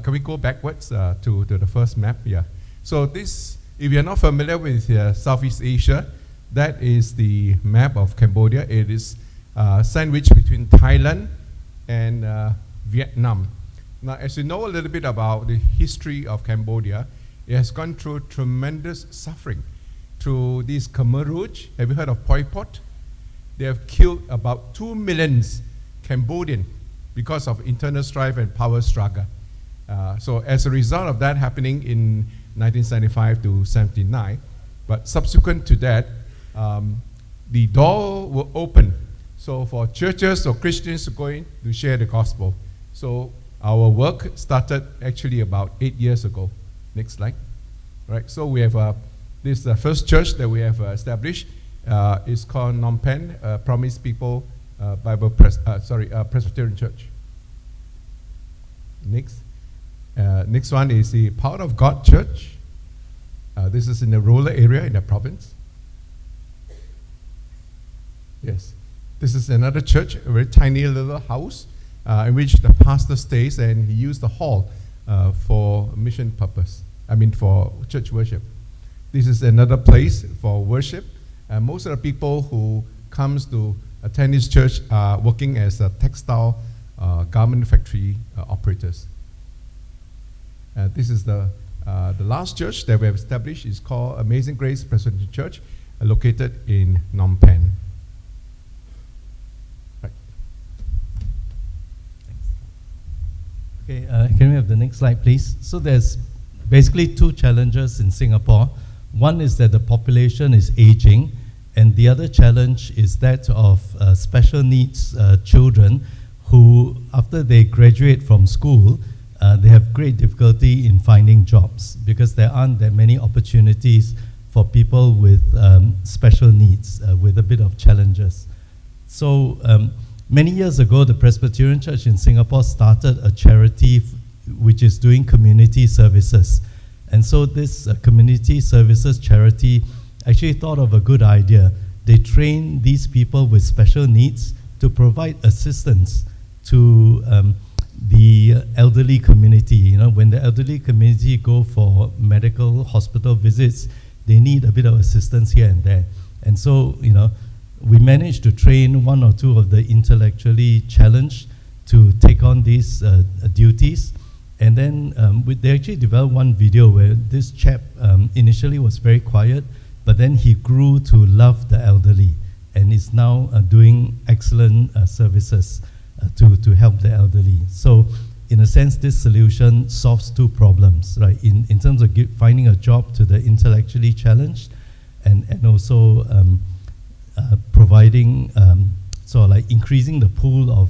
can we go backwards to the first map? Yeah. So this, if you're not familiar with Southeast Asia, that is the map of Cambodia. It is sandwiched between Thailand and Vietnam. Now, as you know a little bit about the history of Cambodia, it has gone through tremendous suffering through this Khmer Rouge. Have you heard of Pol Pot? They have killed about 2 million Cambodians because of internal strife and power struggle. So as a result of that happening in 1975 to 79, but subsequent to that, the door will open. So for churches or Christians to go in to share the gospel. So our work started actually about 8 years ago. Next slide. Right. So we have this first church that we have established. It's called Phnom Penh Promise People Presbyterian Church. Next one is the Power of God Church. This is in the rural area in the province. Yes. This is another church, a very tiny little house in which the pastor stays, and he used the hall for mission purpose. For church worship. This is another place for worship. Most of the people who comes to attend this church are working as a textile garment factory operators. This is the last church that we have established. It's called Amazing Grace Presbyterian Church, located in Phnom Penh. Right. Okay, can we have the next slide, please? So there's basically two challenges in Singapore. One is that the population is aging, and the other challenge is that of special needs children who, after they graduate from school, they have great difficulty in finding jobs because there aren't that many opportunities for people with special needs, with a bit of challenges. So many years ago, the Presbyterian Church in Singapore started a charity which is doing community services. And so this community services charity actually thought of a good idea. They train these people with special needs to provide assistance to the elderly community. When the elderly community go for medical hospital visits, they need a bit of assistance here and there. And so, we managed to train one or two of the intellectually challenged to take on these duties. And then they actually developed one video where this chap initially was very quiet, but then he grew to love the elderly and is now doing excellent services to help the elderly. So in a sense, this solution solves two problems, right? In terms of finding a job to the intellectually challenged and also providing, increasing the pool of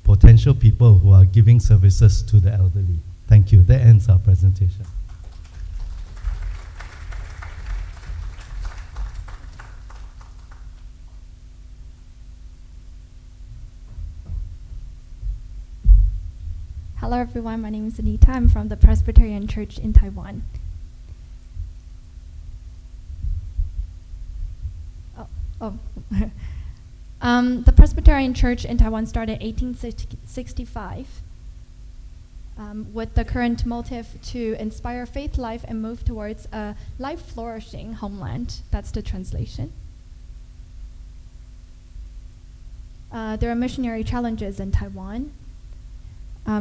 potential people who are giving services to the elderly. Thank you. That ends our presentation. Hello everyone, my name is Anita. I'm from the Presbyterian Church in Taiwan. The Presbyterian Church in Taiwan started in 1865 with the current motive to inspire faith life and move towards a life-flourishing homeland. That's the translation. There are missionary challenges in Taiwan.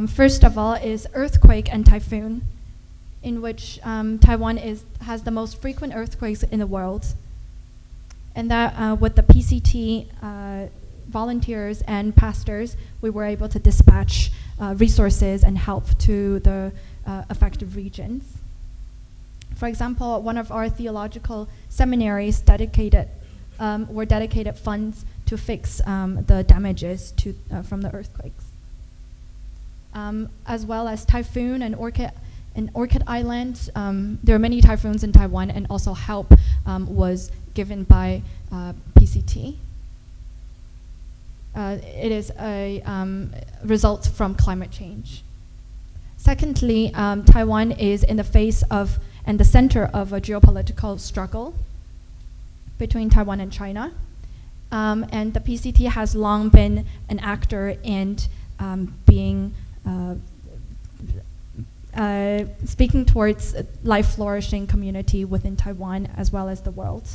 First of all is earthquake and typhoon, in which Taiwan has the most frequent earthquakes in the world. And that with the PCT volunteers and pastors, we were able to dispatch resources and help to the affected regions. For example, one of our theological seminaries dedicated funds to fix the damages from the earthquakes. As well as typhoon and Orchid Island. There are many typhoons in Taiwan, and also help was given by PCT. It is a result from climate change. Secondly, Taiwan is in the face of and the center of a geopolitical struggle between Taiwan and China. And the PCT has long been an actor in being speaking towards life flourishing community within Taiwan as well as the world.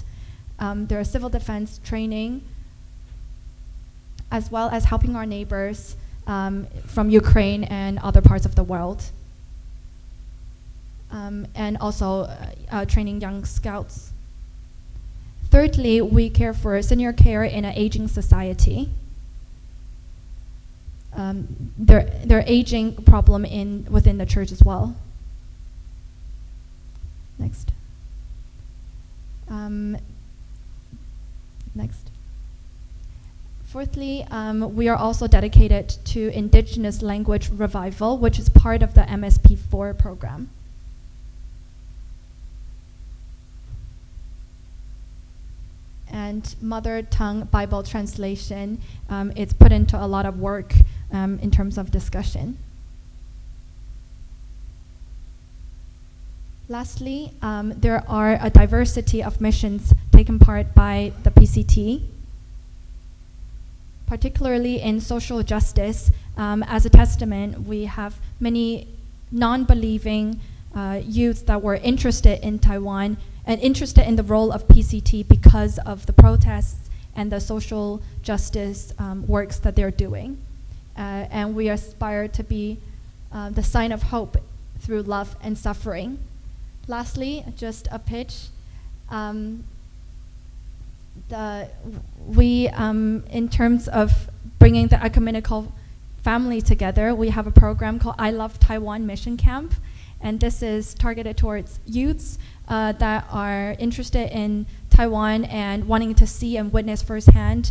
There are civil defense training, as well as helping our neighbors from Ukraine and other parts of the world. And also training young scouts. Thirdly, we care for senior care in an aging society. There are aging problem within the church as well. Next. Next. Fourthly, we are also dedicated to indigenous language revival, which is part of the MSP4 program. And mother tongue Bible translation, it's put into a lot of work in terms of discussion. Lastly, there are a diversity of missions taken part by the PCT, particularly in social justice. As a testament, we have many non-believing youths that were interested in Taiwan and interested in the role of PCT because of the protests and the social justice works that they're doing. And we aspire to be the sign of hope through love and suffering. Lastly, just a pitch. In terms of bringing the ecumenical family together, we have a program called I Love Taiwan Mission Camp. And this is targeted towards youths that are interested in Taiwan and wanting to see and witness firsthand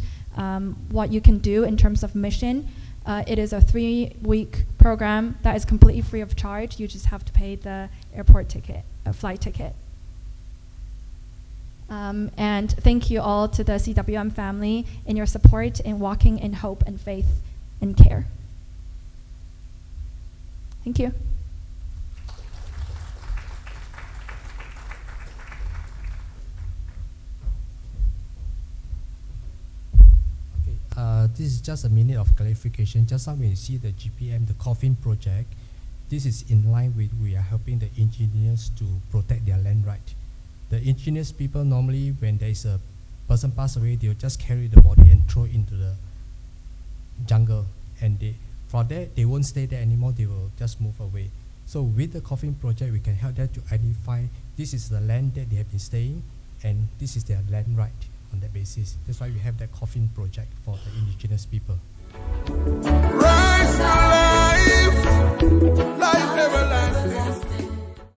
what you can do in terms of mission. It is a 3-week program that is completely free of charge. You just have to pay the airport ticket, flight ticket. And thank you all to the CWM family in your support in walking in hope and faith and care. Thank you. This is just a minute of clarification. Just now when you see the GPM, the coffin project, this is in line with we are helping the engineers to protect their land right. The engineers people normally when there is a person pass away, they'll just carry the body and throw it into the jungle. And for that, they won't stay there anymore, they will just move away. So with the coffin project, we can help them to identify this is the land that they have been staying and this is their land right. On that basis. That's why we have that coffin project for the indigenous people.